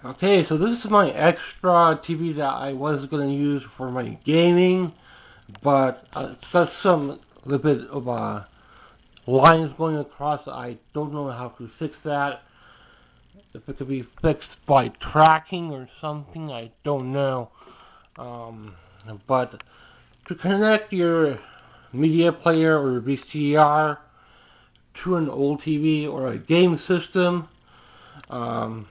Okay, so this is my extra TV that I was going to use for my gaming, but it's got some little bit of lines going across. I don't know how to fix that. If it could be fixed by tracking or something, I don't know. But to connect your media player or VCR to an old TV or a game system, um,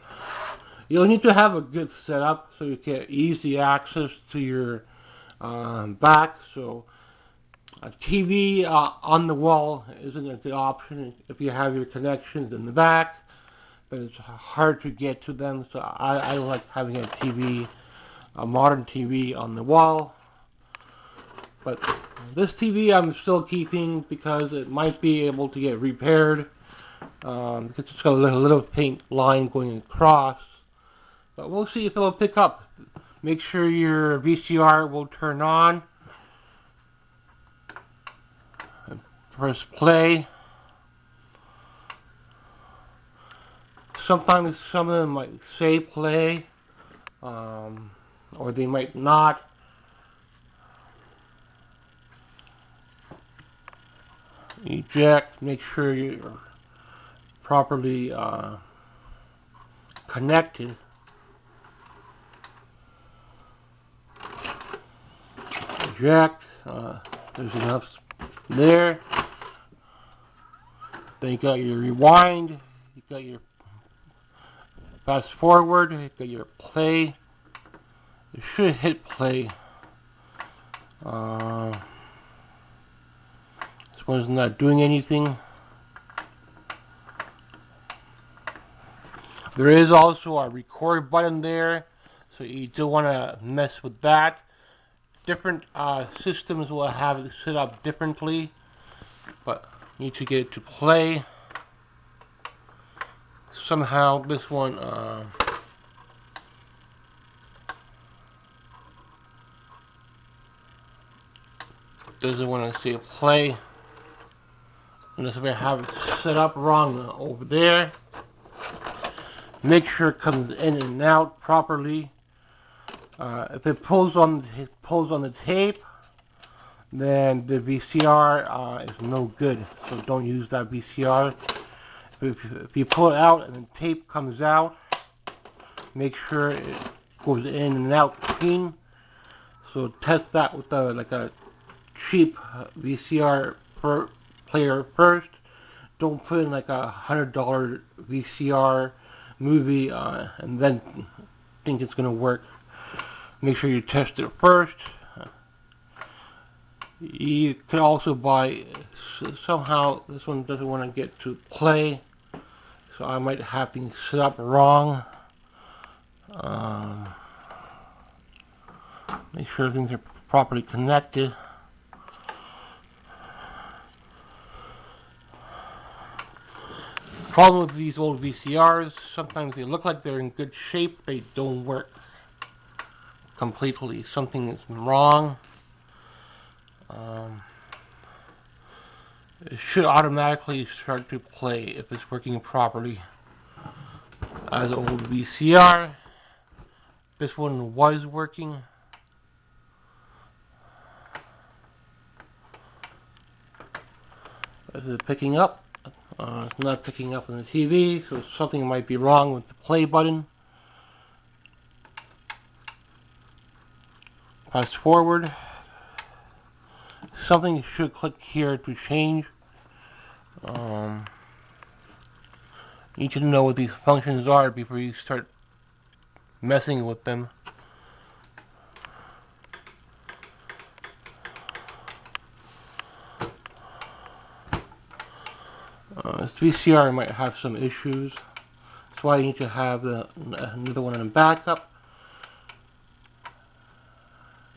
you'll need to have a good setup so you get easy access to your back. So a TV on the wall isn't a good option if you have your connections in the back, but it's hard to get to them. So I like having a modern TV on the wall. But this TV I'm still keeping because it might be able to get repaired. Because it's got a little paint line going across. But we'll see if it'll pick up. Make sure your VCR will turn on. Press play. Sometimes some of them might say play, or they might not. Eject. Make sure you're properly connected. Eject. There's enough there. Then you got your rewind. You got your fast forward. You got your play. You should hit play. This one's not doing anything. There is also a record button there, so you don't want to mess with that. Different systems will have it set up differently, but you need to get it to play. Somehow this one doesn't want to say play unless we have it set up wrong over there. Make sure it comes in and out properly. If it pulls on the tape, then the VCR is no good. So don't use that VCR. If you pull it out and the tape comes out, make sure it goes in and out clean. So test that with like a cheap VCR player first. Don't put in like $100 VCR movie and then think it's going to work. Make sure you test it first. You could also buy, somehow this one doesn't want to get to play, so I might have things set up wrong. Make sure things are properly connected. Problem with these old VCRs, sometimes they look like they're in good shape, they don't work completely. Something is wrong. It should automatically start to play if it's working properly. As an old VCR, this one was working. Is it picking up? It's not picking up on the TV, so something might be wrong with the play button. Fast forward. Something should click here to change. You need to know what these functions are before you start messing with them. This VCR might have some issues. That's why you need to have another one in backup.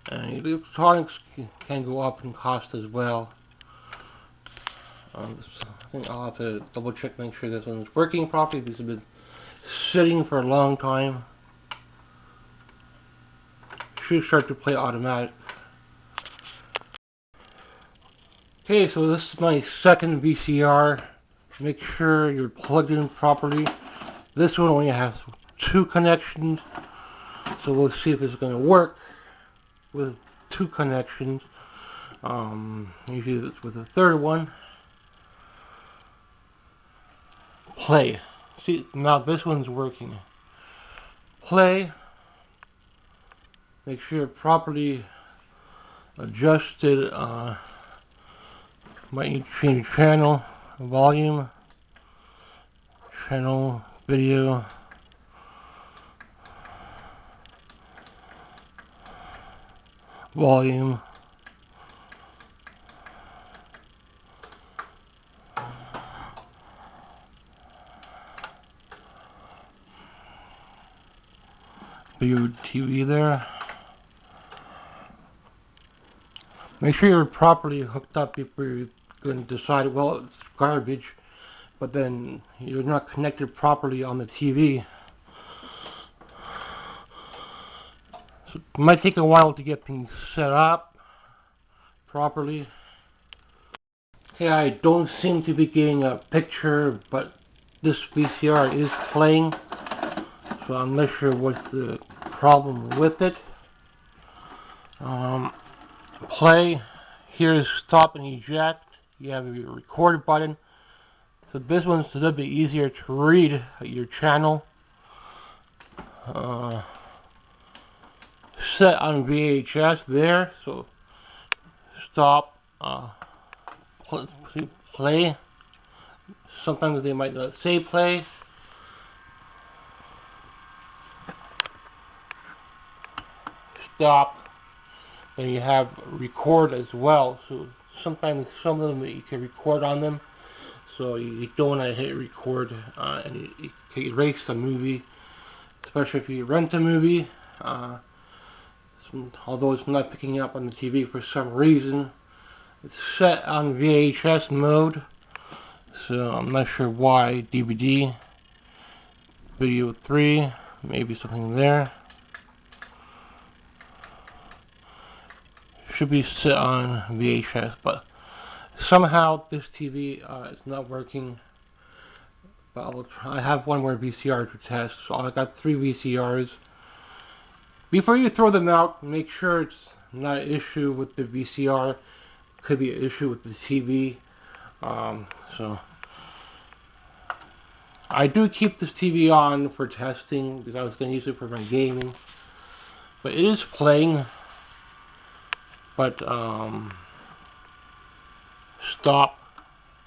And electronics can go up in cost as well. I think I'll have to double check, make sure this one's working properly. These have been sitting for a long time. Should start to play automatic. Okay, so this is my second VCR. Make sure you're plugged in properly. This one only has 2 connections, so we'll see if it's going to work with 2 connections. Usually it's with the third one. Play. See, now this one's working. Play. Make sure it properly adjusted. Might need to change channel, volume, channel, video, volume, video TV there. Make sure you're properly hooked up before you're going to decide, well, it's garbage, but then you're not connected properly on the TV. So it might take a while to get things set up properly. Okay, I don't seem to be getting a picture, but this VCR is playing, so I'm not sure what's the problem with it. Play. Here's stop and eject. You have your record button. So this one's a little bit easier to read your channel. Set on VHS there. So stop. Play. Sometimes they might not say play. Stop. Then you have record as well. So sometimes some of them you can record on them. So you don't want to hit record and you can erase the movie, especially if you rent a movie. Although it's not picking up on the TV for some reason, it's set on VHS mode. So I'm not sure why. DVD, video 3, maybe something there. Should be set on VHS, but somehow this TV is not working. But I have one more VCR to test, so I got 3 VCRs. Before you throw them out, make sure it's not an issue with the VCR. Could be an issue with the TV. So I do keep this TV on for testing because I was going to use it for my gaming. But it is playing. But stop.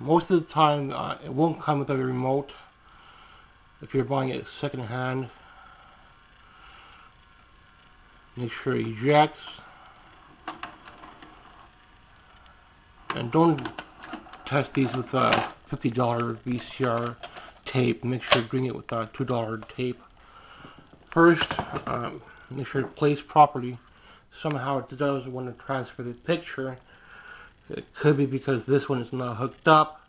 Most of the time it won't come with a remote if you're buying it second hand. Make sure it ejects, and don't test these with a $50 VCR tape. Make sure you bring it with a $2 tape. First, make sure it plays properly. Somehow it does want to transfer the picture. It could be because this one is not hooked up,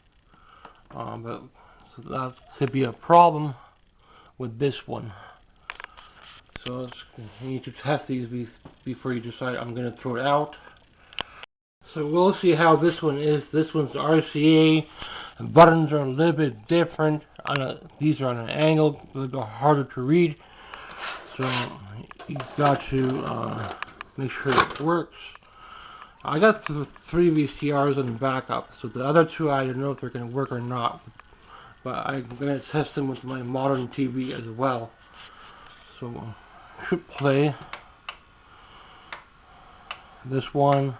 but so that could be a problem with this one. So you need to test these before you decide I'm going to throw it out. So we'll see how this one is. This one's RCA. The buttons are a little bit different. These are on an angle, a little bit harder to read. So you've got to make sure it works. I got 3 VCRs on backup, so the other 2 I don't know if they're going to work or not. But I'm going to test them with my modern TV as well. So should play this one.